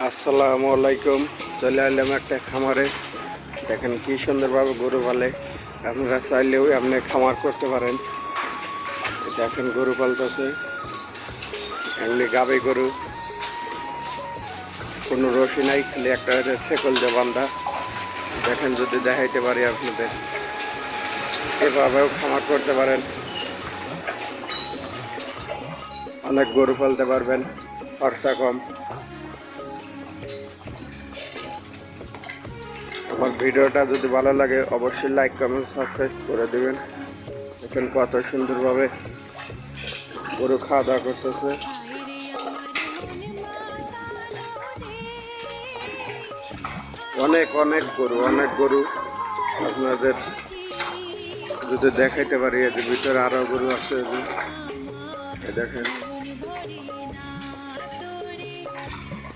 আসসালামু আলাইকুম। চলে এলাম একটা খামারে। দেখেন কি সুন্দরভাবে গরু পালে। আপনারা চাইলেও আপনি খামার করতে পারেন। দেখেন গরু পালতেছে, এমনি গাবে গরু, কোনো রশি নাই, খালি একটা শেকল দিয়ে বান্ধা। দেখেন যদি দেখাইতে পারি আপনাদের, এভাবেও খামার করতে পারেন, অনেক গরু পালতে পারবেন, খরচা কম। আমার ভিডিওটা যদি ভালো লাগে অবশ্যই লাইক কমেন্ট সাবস্ক্রাইব করে দেবেন। দেখেন কত সুন্দরভাবে গরু খাওয়া দাওয়া করতেছে। অনেক গরু আপনাদের যদি দেখাইতে পারি, এর ভিতরে আরো গরু আছে। দেখেন